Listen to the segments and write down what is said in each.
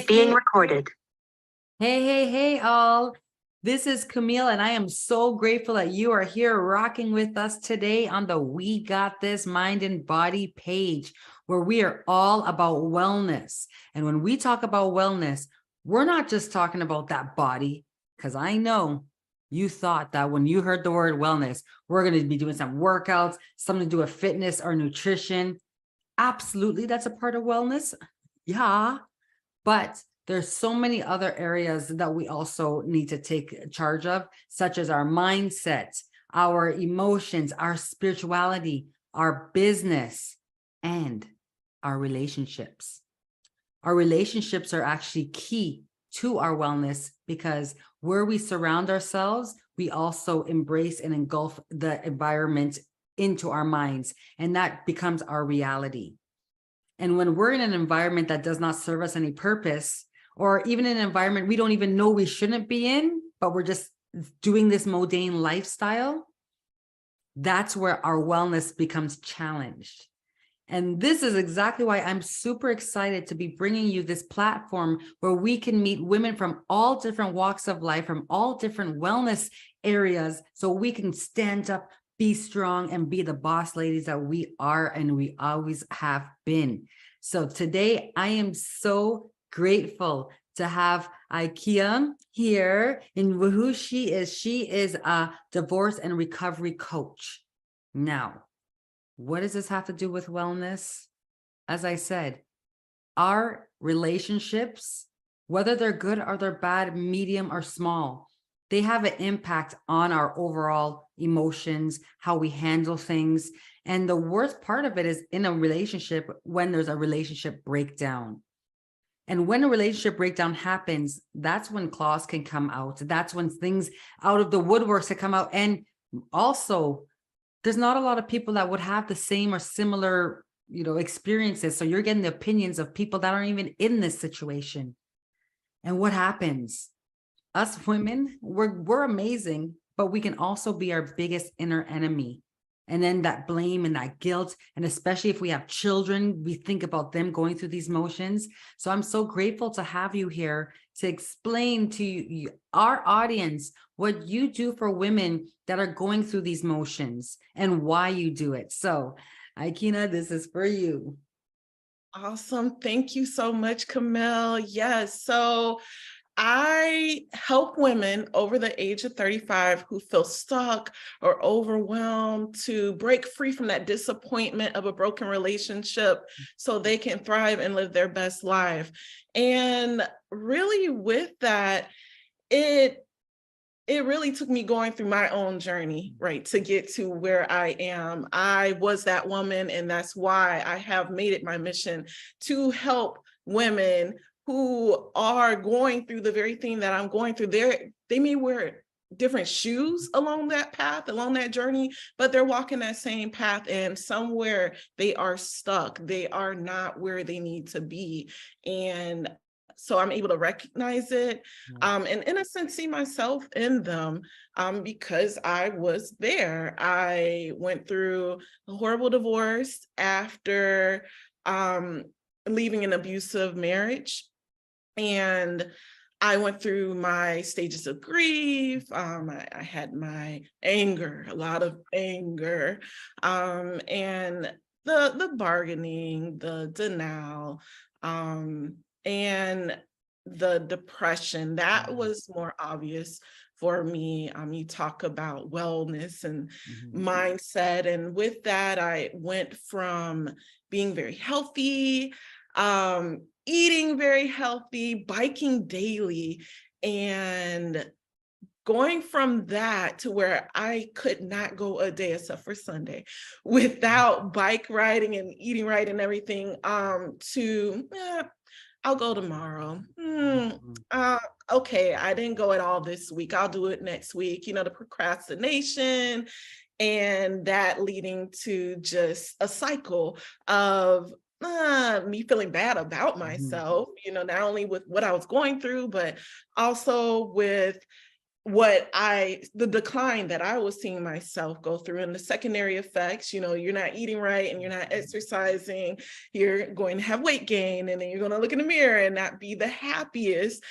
Being recorded. Hey, all. This is Camille, and I am so grateful that you are here rocking with us today on the We Got This Mind and Body page, where we are all about wellness. And when we talk about wellness, we're not just talking about that body, because I know you thought that when you heard the word wellness, we're going to be doing some workouts, something to do with fitness or nutrition. Absolutely, that's a part of wellness. Yeah, but there's so many other areas that we also need to take charge of, such as our mindset, our emotions, our spirituality, our business, and our relationships. Our relationships are actually key to our wellness because where we surround ourselves, we also embrace and engulf the environment into our minds, and that becomes our reality. And when we're in an environment that does not serve us any purpose, or even an environment we don't even know we shouldn't be in, but we're just doing this mundane lifestyle, that's where our wellness becomes challenged. And this is exactly why I'm super excited to be bringing you this platform where we can meet women from all different walks of life, from all different wellness areas, so we can stand up, be strong, and be the boss ladies that we are and we always have been. So today I am so grateful to have Eykiena here in who she is. She is a divorce and recovery coach. Now, what does this have to do with wellness? As I said, our relationships, whether they're good or they're bad, medium or small, they have an impact on our overall emotions, how we handle things. And the worst part of it is in a relationship when there's a relationship breakdown. And when a relationship breakdown happens, that's when claws can come out. That's when things out of the woodworks can come out. And also, there's not a lot of people that would have the same or similar, experiences. So you're getting the opinions of people that aren't even in this situation. And what happens? Us women, we're amazing, but we can also be our biggest inner enemy. And then that blame and that guilt, and especially if we have children, we think about them going through these motions. So I'm so grateful to have you here to explain to you, our audience, what you do for women that are going through these motions and why you do it. So, Eykiena, this is for you. Awesome. Thank you so much, Camille. Yes. So I help women over the age of 35 who feel stuck or overwhelmed to break free from that disappointment of a broken relationship so they can thrive and live their best life. And really with that, it really took me going through my own journey, right, to get to where I am. I was that woman, and that's why I have made it my mission to help women who are going through the very thing that I'm going through. They may wear different shoes along that path, along that journey, but they're walking that same path, and somewhere they are stuck. They are not where they need to be. And so I'm able to recognize it, and in a sense, see myself in them, because I was there. I went through a horrible divorce after leaving an abusive marriage. And I went through my stages of grief. I had my anger, a lot of anger, and the bargaining, the denial, and the depression. That was more obvious for me. You talk about wellness and mindset. And with that, I went from being very healthy, eating very healthy, biking daily, and going from that to where I could not go a day except for Sunday without bike riding and eating right and everything, to I'll go tomorrow. Okay, I didn't go at all this week. I'll do it next week. The procrastination, and that leading to just a cycle of me feeling bad about myself, not only with what I was going through, but also with the decline that I was seeing myself go through, and the secondary effects, you're not eating right and you're not exercising, you're going to have weight gain, and then you're going to look in the mirror and not be the happiest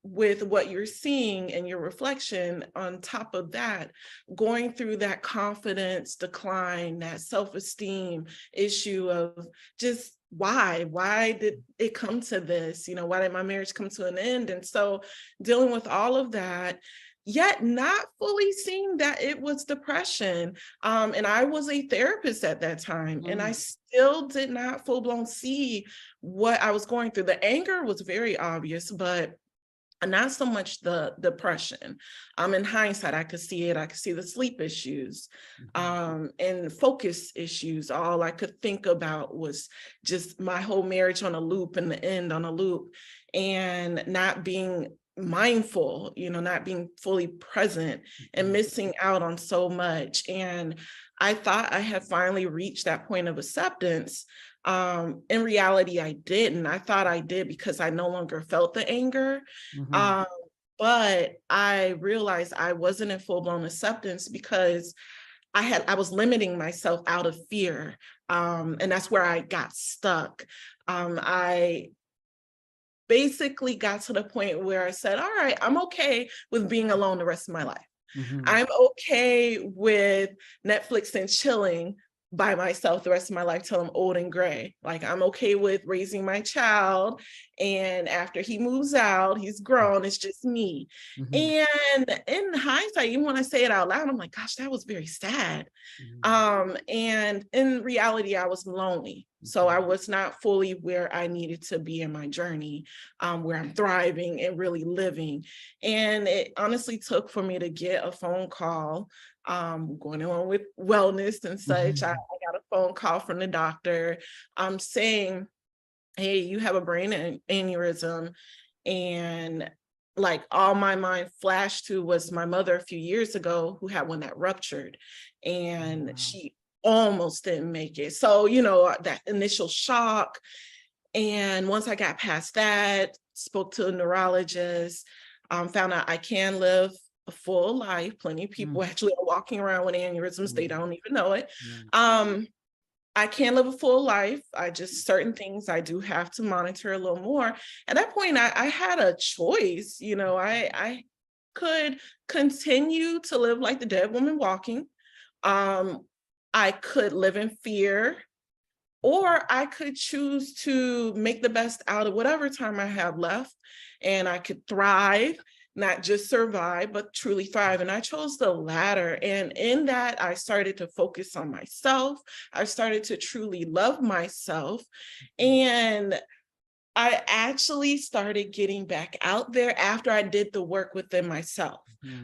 with what you're seeing and your reflection. On top of that, going through that confidence decline, that self-esteem issue of just why did it come to this? Why did my marriage come to an end? And so dealing with all of that, yet not fully seeing that it was depression. And I was a therapist at that time, and I still did not full blown see what I was going through. The anger was very obvious, but not so much the depression. In hindsight, I could see it. I could see the sleep issues, and focus issues. All I could think about was just my whole marriage on a loop and the end on a loop, and not being mindful, not being fully present, and missing out on so much. And I thought I had finally reached that point of acceptance. In reality, I didn't. I thought I did because I no longer felt the anger. But I realized I wasn't in full-blown acceptance because I was limiting myself out of fear. And that's where I got stuck. I basically got to the point where I said, all right, I'm okay with being alone the rest of my life. I'm okay with Netflix and chilling by myself the rest of my life till I'm old and gray. Like, I'm okay with raising my child, and after he moves out, he's grown, it's just me. And in hindsight, even when I say it out loud, I'm like, gosh, that was very sad. And in reality, I was lonely. So I was not fully where I needed to be in my journey, where I'm thriving and really living. And it honestly took for me to get a phone call, going on with wellness and such. I got a phone call from the doctor, saying, hey, you have a brain aneurysm. And like, all my mind flashed to was my mother a few years ago who had one that ruptured, and she almost didn't make it. So, that initial shock. And once I got past that, spoke to a neurologist, found out I can live a full life. Plenty of people actually are walking around with aneurysms. They don't even know it. I can live a full life. I just, certain things I do have to monitor a little more. At that point, I had a choice. I could continue to live like the dead woman walking. I could live in fear, or I could choose to make the best out of whatever time I have left, and I could thrive, not just survive, but truly thrive. And I chose the latter. And in that, I started to focus on myself. I started to truly love myself. And I actually started getting back out there after I did the work within myself.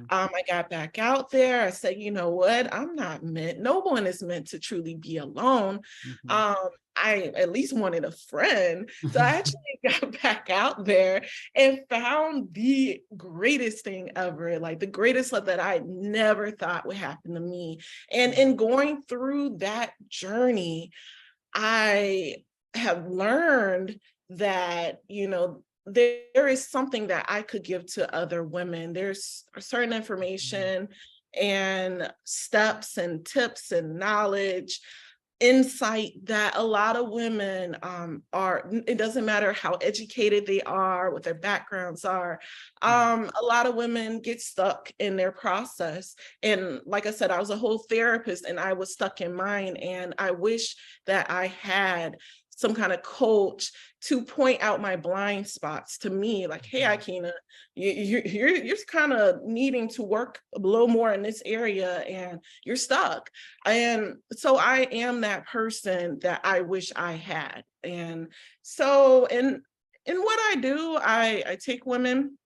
I got back out there. I said, you know what? No one is meant to truly be alone. I at least wanted a friend. So I actually got back out there and found the greatest thing ever, like the greatest love that I never thought would happen to me. And in going through that journey, I have learned that, there is something that I could give to other women. There's certain information and steps and tips and knowledge, insight that a lot of women it doesn't matter how educated they are, what their backgrounds are. A lot of women get stuck in their process. And like I said, I was a whole therapist and I was stuck in mine. And I wish that I had some kind of coach to point out my blind spots to me, like, hey, Eykiena, you're kind of needing to work a little more in this area and you're stuck. And so I am that person that I wish I had. And so in what I do, I take women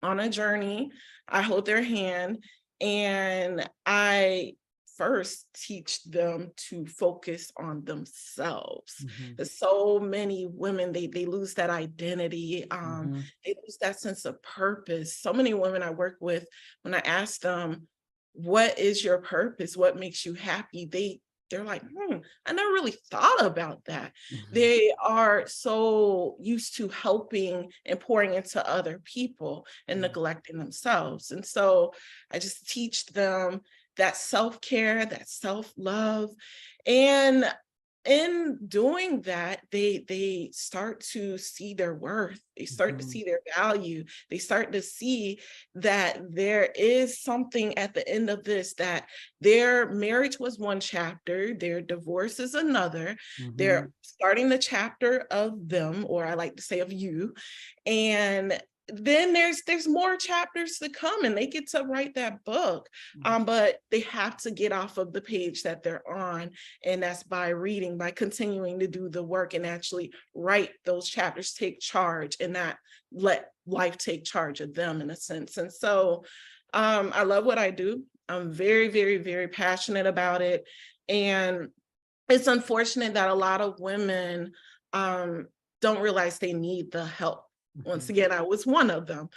on a journey, I hold their hand, and I first teach them to focus on themselves. There's so many women, they lose that identity, they lose that sense of purpose. So many women I work with, when I ask them, what is your purpose? What makes you happy? they're like, I never really thought about that. Mhm. They are so used to helping and pouring into other people and Mhm. neglecting themselves. And so I just teach them that self-care, that self-love. And in doing that, they start to see their worth, they start to Mhm. see their value, they start to see that there is something at the end of this, that their marriage was one chapter, their divorce is another, they're Mhm. starting the chapter of them, or I like to say of you, and then there's more chapters to come, and they get to write that book. Mhm. But they have to get off of the page that they're on, and that's by reading, by continuing to do the work and actually write those chapters, take charge, and not let life take charge of them, in a sense. And so I love what I do. I'm very, very, very passionate about it. And it's unfortunate that a lot of women um, don't realize they need the help. Once Mhm. again, I was one of them,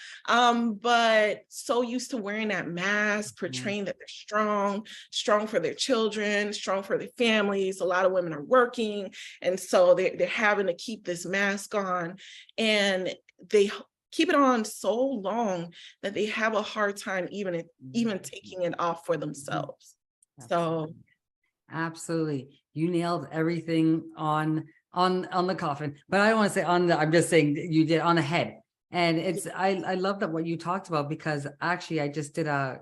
but so used to wearing that mask, Mhm. portraying that they're strong, strong for their children, strong for their families. A lot of women are working, and so they're having to keep this mask on, and they keep it on so long that they have a hard time even Mhm. taking it off for Mhm. themselves. So Absolutely. Absolutely. You nailed everything on the coffin. But I don't want to say on the, I'm just saying that you did on the head. And it's I love that what you talked about, because actually I just did a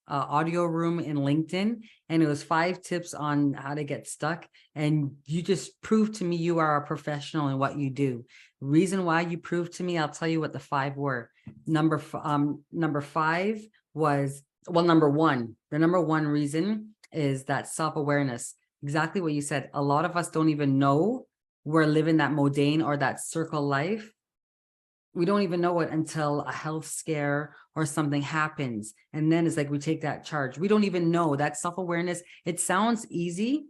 audio room in LinkedIn, and it was 5 tips on how to get stuck. And you just proved to me you are a professional in what you do. Reason why you proved to me, I'll tell you what the 5 were. Number 5 was, well, number 1, the number 1 reason is that self-awareness. Exactly what you said. A lot of us don't even know we're living that modane or that circle life. We don't even know it until a health scare or something happens. And then it's like we take that charge. We don't even know that self-awareness. It sounds easy,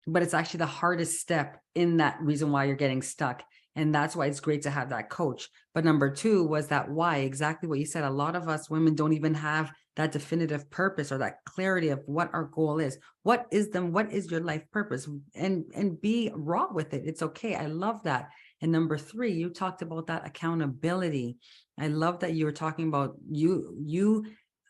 but it's actually the hardest step in that reason why you're getting stuck. And that's why it's great to have that coach. But number 2 was that why, exactly what you said. A lot of us women don't even have that definitive purpose or that clarity of what our goal is. What is your life purpose? And be raw with it. It's okay. I love that. And number 3, you talked about that accountability. I love that you were talking about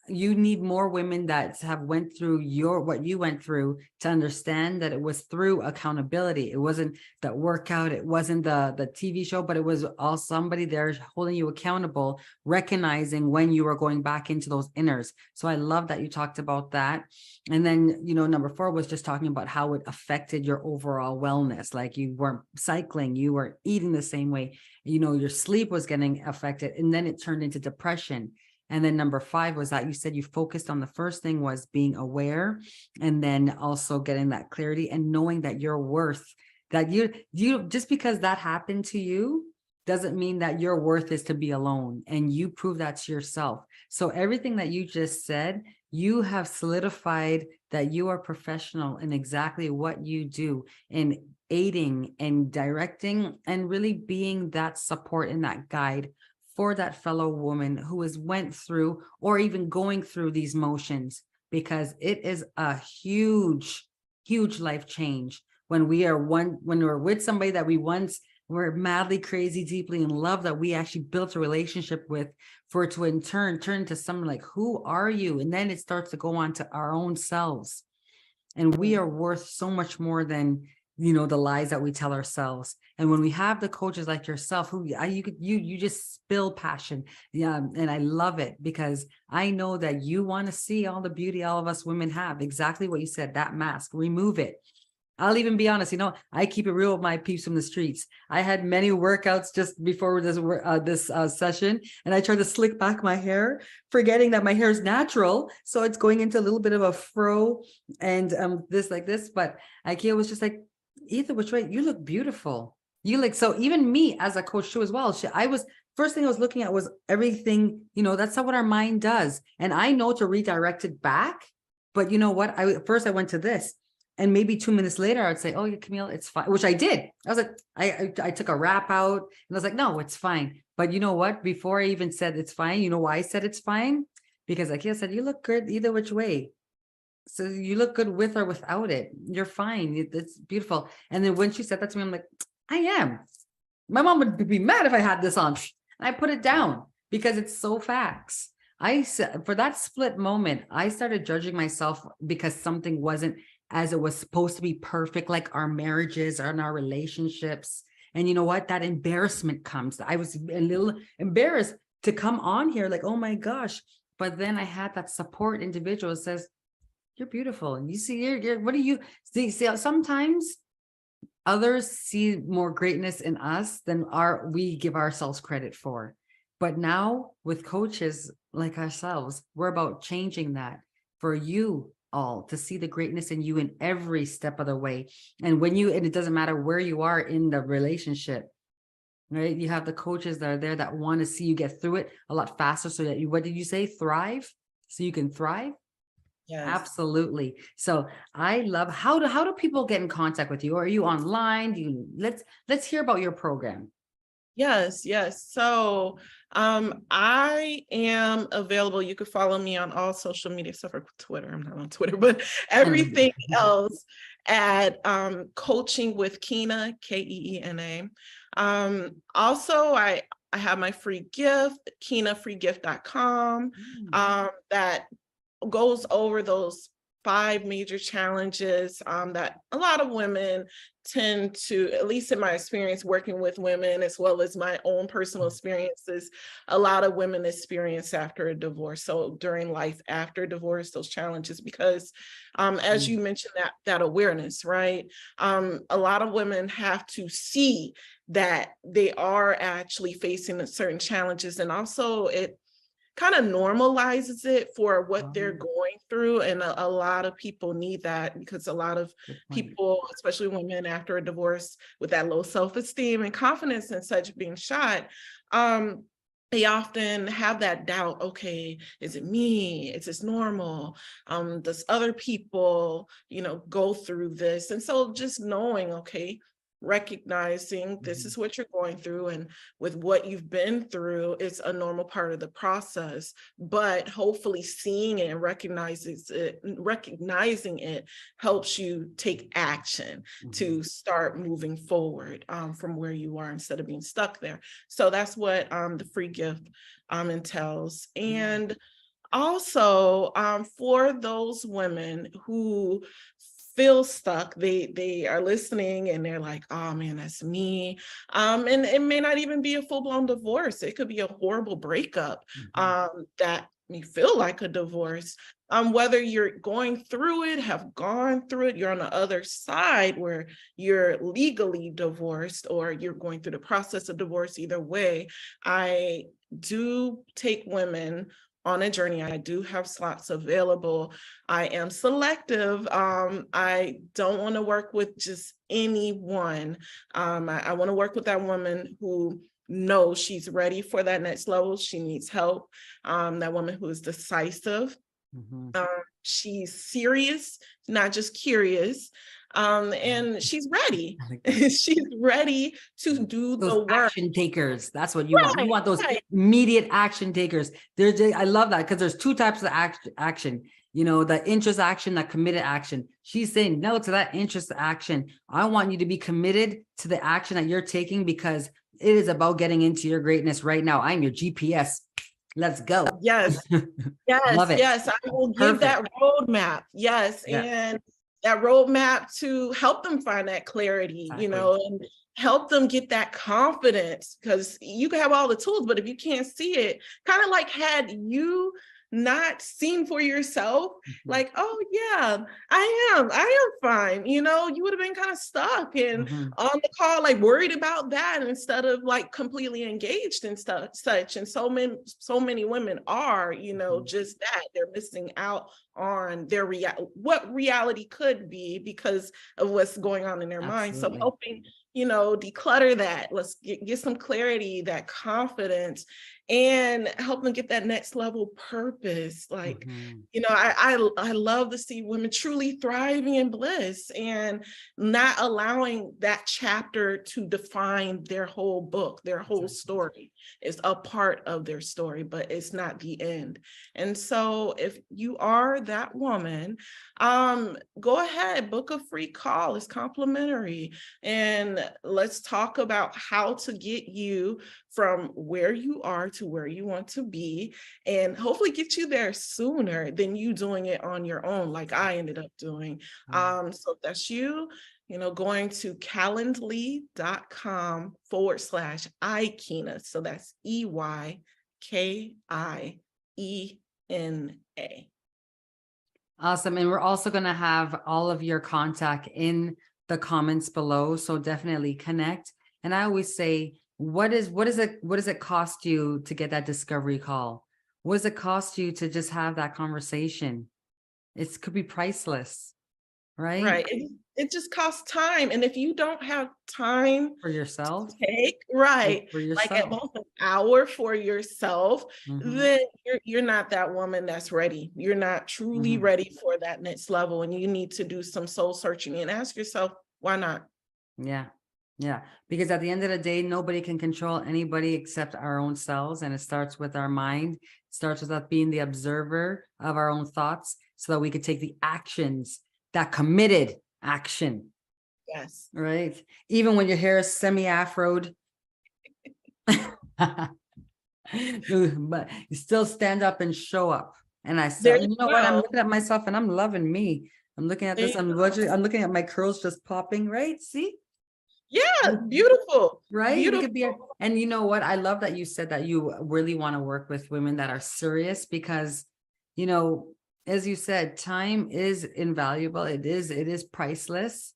you need more women that have went through what you went through to understand that it was through accountability. It wasn't that workout, it wasn't the TV show, but it was all somebody there holding you accountable, recognizing when you were going back into those inners. So I love that you talked about that. And then, number 4 was just talking about how it affected your overall wellness. Like you weren't cycling, you weren't eating the same way, your sleep was getting affected, and then it turned into depression. And then number 5 was that you said you focused on the first thing was being aware, and then also getting that clarity and knowing that you're worth, that you just because that happened to you doesn't mean that your worth is to be alone, and you prove that to yourself. So everything that you just said, you have solidified that you are professional in exactly what you do, in aiding and directing and really being that support and that guide for that fellow woman who has went through or even going through these motions, because it is a huge life change when we're with somebody that we once were madly crazy deeply in love, that we actually built a relationship with, for it to in turn into someone like, who are you? And then it starts to go on to our own selves, and we are worth so much more than the lies that we tell ourselves. And when we have the coaches like yourself, who you just spill passion. Yeah, and I love it, because I know that you want to see all the beauty all of us women have. Exactly what you said, that mask, remove it. I'll even be honest, I keep it real with my peeps from the streets. I had many workouts just before this session, and I tried to slick back my hair, forgetting that my hair is natural. So it's going into a little bit of a fro and this like this. But Ikea was just like, either which way, you look beautiful. You look, so even me as a coach too as well. First thing I was looking at was everything, that's not what our mind does. And I know to redirect it back. But you know what? First I went to this. And maybe 2 minutes later, I'd say, "Oh, yeah, Camille, it's fine," which I did. I was like, I took a wrap out, and I was like, "No, it's fine." But you know what? Before I even said it's fine, you know why I said it's fine? Because like I said, you look good either which way. So you look good with or without it. You're fine. It's beautiful. And then when she said that to me, I'm like, I am. My mom would be mad if I had this on. And I put it down because it's so facts. I said for that split moment, I started judging myself because something wasn't as it was supposed to be perfect, like our marriages and our relationships. And you know what? That embarrassment comes. I was a little embarrassed to come on here, like, oh my gosh. But then I had that support individual that says, you're beautiful. And you see, what do you see? Sometimes others see more greatness in us than we give ourselves credit for. But now with coaches like ourselves, we're about changing that for you all to see the greatness in you in every step of the way. And and it doesn't matter where you are in the relationship, right? You have the coaches that are there that want to see you get through it a lot faster so that what did you say? Thrive? So you can thrive? Yes. Absolutely. So I love how do people get in contact with you? Or are you online? Let's hear about your program. Yes. So I am available. You can follow me on all social media except for Twitter. I'm not on Twitter, but everything else at Coaching with Keena, Keena. Also, I have my free gift, KeenaFreeGift.com, that goes over those 5 major challenges that a lot of women tend to, at least in my experience working with women, as well as my own personal experiences, a lot of women experience after a divorce. So during life after divorce, those challenges, because as you mentioned, that awareness, right? A lot of women have to see that they are actually facing certain challenges, and also it kind of normalizes it for what they're going through. And a lot of people need that, because a lot of people, especially women after a divorce with that low self-esteem and confidence and such being shot, they often have that doubt. Okay, is it me? Is this normal? Does other people, go through this? And so just knowing, okay, recognizing this is what you're going through, and with what you've been through, it's a normal part of the process, but hopefully seeing it and recognizing it helps you take action to start moving forward from where you are, instead of being stuck there. So that's what the free gift entails. And also, for those women who feel stuck, they are listening and they're like, oh man, that's me. And it may not even be a full-blown divorce. It could be a horrible breakup that may feel like a divorce. Whether you're going through it, have gone through it, you're on the other side where you're legally divorced, or you're going through the process of divorce, either way, I do take women on a journey. I do have slots available. I am selective. I don't want to work with just anyone. I want to work with that woman who knows she's ready for that next level. She needs help. That woman who is decisive. She's serious, not just curious. And she's ready. She's ready to do those the work. Action takers. That's what you want. You want those immediate action takers. I love that, because there's 2 types of action. The interest action, that committed action. She's saying no to that interest action. I want you to be committed to the action that you're taking, because it is about getting into your greatness right now. I'm your GPS. Let's go. Yes. Love it. Yes. I will give that roadmap. Yes. Yeah. And that roadmap to help them find that clarity, and help them get that confidence, because you can have all the tools, but if you can't see it, kind of like, had you not seen for yourself, like, oh yeah, I am fine, you would have been kind of stuck and on the call, like worried about that, instead of like completely engaged in such. And so many women are, just that, they're missing out on their what reality could be because of what's going on in their mind. So helping declutter that. Let's get some clarity, that confidence, and help them get that next level purpose. Like, Mhm. I love to see women truly thriving in bliss and not allowing that chapter to define their whole book, their whole Exactly. story. Is a part of their story, but it's not the end. And so if you are that woman, go ahead, book a free call. It's complimentary. And let's talk about how to get you from where you are to where you want to be, and hopefully get you there sooner than you doing it on your own, like I ended up doing. Yeah. So if that's you, going to calendly.com/Eykiena. So that's EYKIENA. Awesome. And we're also going to have all of your contact in the comments below. So definitely connect. And I always say, what does it cost you to get that discovery call? What does it cost you to just have that conversation? It could be priceless, right? Right. It just costs time. And if you don't have time For yourself, to take, right, for like at yourself. most an hour for yourself, Mhm, then you're not that woman that's ready. You're not truly mhm. ready for that next level. And you need to do some soul searching and ask yourself, why not? Yeah. Yeah. Because at the end of the day, nobody can control anybody except our own selves. And it starts with our mind. It starts with us being the observer of our own thoughts so that we could take the actions, that committed action, Yes. right? Even when your hair is semi-afroed, but you still stand up and show up. And I There said, you you know what? I'm go. looking at myself and I'm loving me. I'm looking at There this. you go. I'm looking at my curls just popping, right? See? Yeah, beautiful. Right? We Beautiful. could be, and you know what? I love that you said that you really want to work with women that are serious because, you know, as you said, time is invaluable. It is priceless.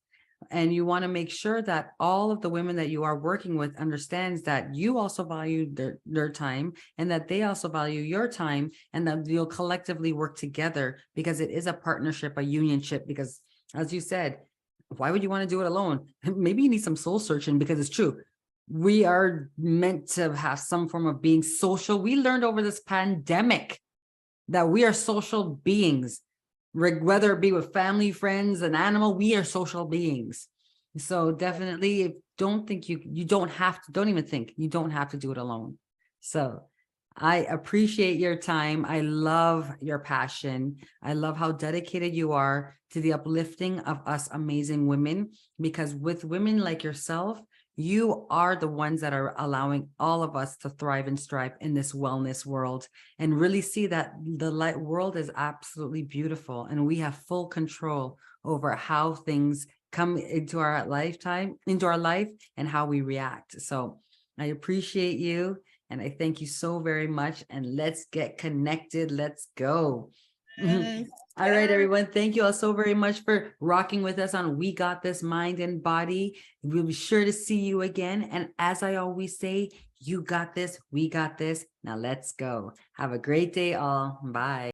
And you want to make sure that all of the women that you are working with understands that you also value their time and that they also value your time and that you'll collectively work together because it is a partnership, a unionship, because as you said, why would you want to do it alone? Maybe you need some soul searching because it's true. We are meant to have some form of being social. We learned over this pandemic that we are social beings, whether it be with family, friends, an animal, we are social beings. So definitely don't think you don't have to, don't even think you don't have to do it alone. So I appreciate your time. I love your passion. I love how dedicated you are to the uplifting of us amazing women, because with women like yourself, you are the ones that are allowing all of us to thrive and strive in this wellness world and really see that the light world is absolutely beautiful and we have full control over how things come into our lifetime, into our life, and how we react. So I appreciate you. And I thank you so very much. And let's get connected. Let's go. Yes. All right, everyone. Thank you all so very much for rocking with us on We Got This Mind and Body. We'll be sure to see you again. And as I always say, you got this. We got this. Now let's go. Have a great day, all. Bye.